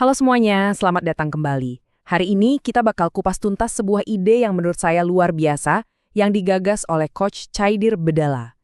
Halo semuanya, selamat datang kembali. Hari ini kita bakal kupas tuntas sebuah ide yang menurut saya luar biasa yang digagas oleh Coach Chaidir Bedala.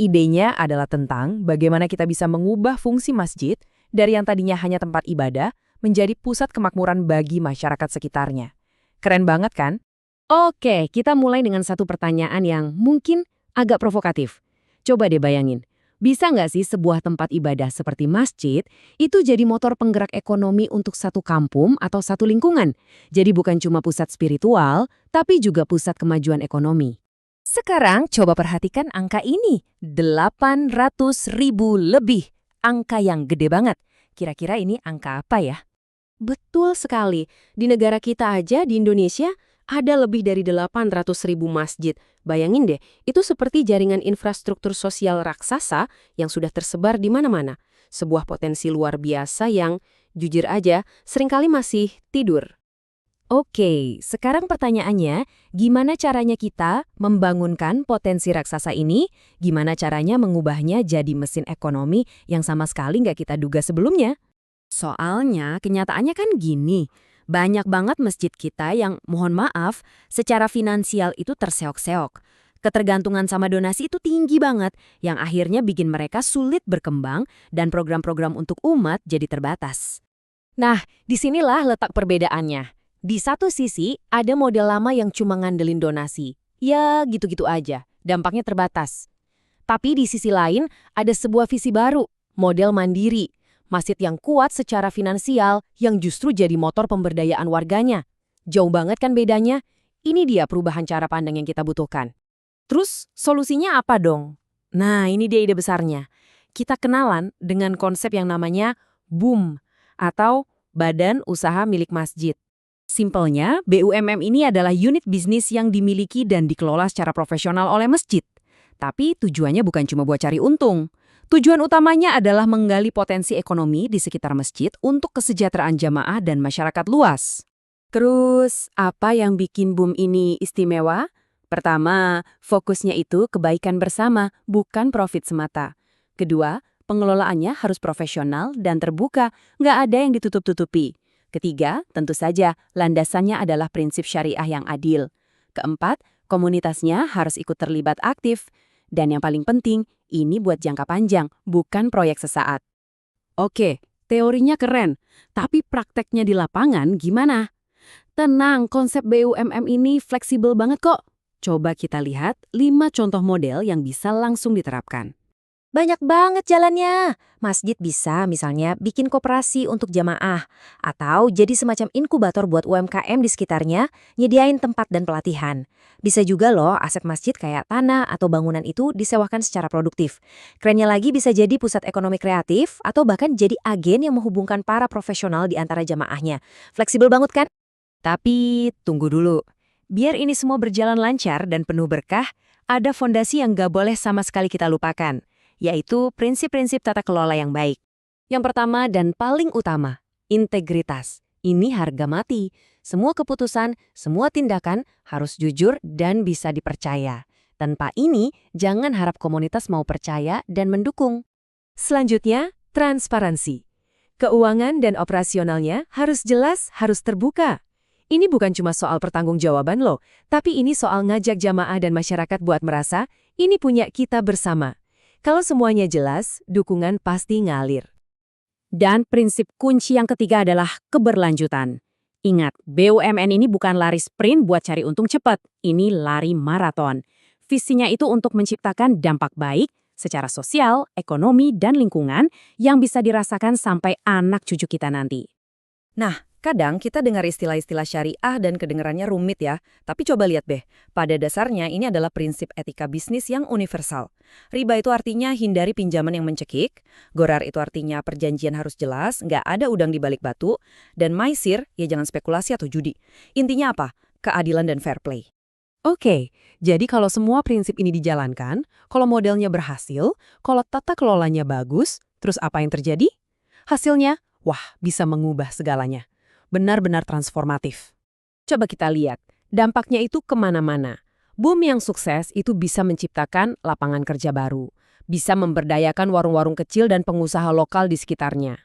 Idenya adalah tentang bagaimana kita bisa mengubah fungsi masjid dari yang tadinya hanya tempat ibadah menjadi pusat kemakmuran bagi masyarakat sekitarnya. Keren banget kan? Oke, kita mulai dengan satu pertanyaan yang mungkin agak provokatif. Coba deh bayangin, bisa nggak sih sebuah tempat ibadah seperti masjid itu jadi motor penggerak ekonomi untuk satu kampung atau satu lingkungan? Jadi bukan cuma pusat spiritual, tapi juga pusat kemajuan ekonomi. Sekarang coba perhatikan angka ini, 800.000 lebih. Angka yang gede banget. Kira-kira ini angka apa ya? Betul sekali. Di negara kita aja, di Indonesia, ada lebih dari 800.000 masjid. Bayangin deh, itu seperti jaringan infrastruktur sosial raksasa yang sudah tersebar di mana-mana. Sebuah potensi luar biasa yang, jujur aja, seringkali masih tidur. Oke, sekarang pertanyaannya, gimana caranya kita membangunkan potensi raksasa ini? Gimana caranya mengubahnya jadi mesin ekonomi yang sama sekali nggak kita duga sebelumnya? Soalnya, kenyataannya kan gini. Banyak banget masjid kita yang, mohon maaf, secara finansial itu terseok-seok. Ketergantungan sama donasi itu tinggi banget, yang akhirnya bikin mereka sulit berkembang dan program-program untuk umat jadi terbatas. Nah, disinilah letak perbedaannya. Di satu sisi, ada model lama yang cuma ngandelin donasi. Ya, gitu-gitu aja. Dampaknya terbatas. Tapi di sisi lain, ada sebuah visi baru, model mandiri. Masjid yang kuat secara finansial yang justru jadi motor pemberdayaan warganya. Jauh banget kan bedanya? Ini dia perubahan cara pandang yang kita butuhkan. Terus, solusinya apa dong? Nah, ini dia ide besarnya. Kita kenalan dengan konsep yang namanya BUM, atau Badan Usaha Milik Masjid. Simpelnya, BUMM ini adalah unit bisnis yang dimiliki dan dikelola secara profesional oleh masjid. Tapi tujuannya bukan cuma buat cari untung. Tujuan utamanya adalah menggali potensi ekonomi di sekitar masjid untuk kesejahteraan jamaah dan masyarakat luas. Terus, apa yang bikin BUM ini istimewa? Pertama, fokusnya itu kebaikan bersama, bukan profit semata. Kedua, pengelolaannya harus profesional dan terbuka, nggak ada yang ditutup-tutupi. Ketiga, tentu saja, landasannya adalah prinsip syariah yang adil. Keempat, komunitasnya harus ikut terlibat aktif. Dan yang paling penting, ini buat jangka panjang, bukan proyek sesaat. Oke, teorinya keren, tapi prakteknya di lapangan gimana? Tenang, konsep BUMM ini fleksibel banget kok. Coba kita lihat 5 contoh model yang bisa langsung diterapkan. Banyak banget jalannya. Masjid bisa misalnya bikin koperasi untuk jamaah, atau jadi semacam inkubator buat UMKM di sekitarnya, nyediain tempat dan pelatihan. Bisa juga loh aset masjid kayak tanah atau bangunan itu disewakan secara produktif. Kerennya lagi bisa jadi pusat ekonomi kreatif, atau bahkan jadi agen yang menghubungkan para profesional di antara jamaahnya. Fleksibel banget kan? Tapi, tunggu dulu. Biar ini semua berjalan lancar dan penuh berkah, ada fondasi yang nggak boleh sama sekali kita lupakan, yaitu prinsip-prinsip tata kelola yang baik. Yang pertama dan paling utama, integritas. Ini harga mati. Semua keputusan, semua tindakan harus jujur dan bisa dipercaya. Tanpa ini, jangan harap komunitas mau percaya dan mendukung. Selanjutnya, transparansi. Keuangan dan operasionalnya harus jelas, harus terbuka. Ini bukan cuma soal pertanggungjawaban loh, tapi ini soal ngajak jamaah dan masyarakat buat merasa, ini punya kita bersama. Kalau semuanya jelas, dukungan pasti ngalir. Dan prinsip kunci yang ketiga adalah keberlanjutan. Ingat, BUMN ini bukan lari sprint buat cari untung cepat, ini lari maraton. Visinya itu untuk menciptakan dampak baik secara sosial, ekonomi, dan lingkungan yang bisa dirasakan sampai anak cucu kita nanti. Nah, kadang kita dengar istilah-istilah syariah dan kedengarannya rumit ya, tapi coba lihat deh, pada dasarnya ini adalah prinsip etika bisnis yang universal. Riba itu artinya hindari pinjaman yang mencekik, ghorar itu artinya perjanjian harus jelas, nggak ada udang di balik batu, dan maisir, ya jangan spekulasi atau judi. Intinya apa? Keadilan dan fair play. Oke, jadi kalau semua prinsip ini dijalankan, kalau modelnya berhasil, kalau tata kelolanya bagus, terus apa yang terjadi? Hasilnya, wah, bisa mengubah segalanya. Benar-benar transformatif. Coba kita lihat, dampaknya itu kemana-mana. Boom yang sukses itu bisa menciptakan lapangan kerja baru, bisa memberdayakan warung-warung kecil dan pengusaha lokal di sekitarnya.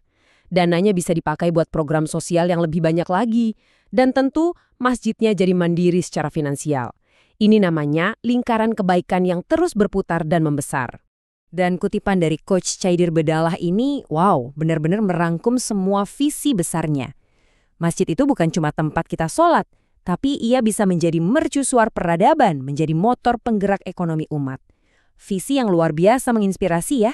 dananya bisa dipakai buat program sosial yang lebih banyak lagi. Dan tentu, masjidnya jadi mandiri secara finansial. Ini namanya lingkaran kebaikan yang terus berputar dan membesar. Dan kutipan dari Coach Chaidir Bedalah ini, wow, benar-benar merangkum semua visi besarnya. Masjid itu bukan cuma tempat kita sholat, tapi ia bisa menjadi mercusuar peradaban, menjadi motor penggerak ekonomi umat. Visi yang luar biasa menginspirasi ya.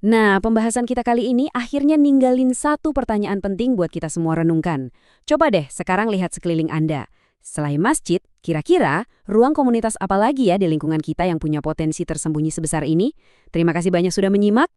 Nah, pembahasan kita kali ini akhirnya ninggalin satu pertanyaan penting buat kita semua renungkan. Coba deh sekarang lihat sekeliling Anda. Selain masjid, kira-kira ruang komunitas apa lagi ya di lingkungan kita yang punya potensi tersembunyi sebesar ini? Terima kasih banyak sudah menyimak.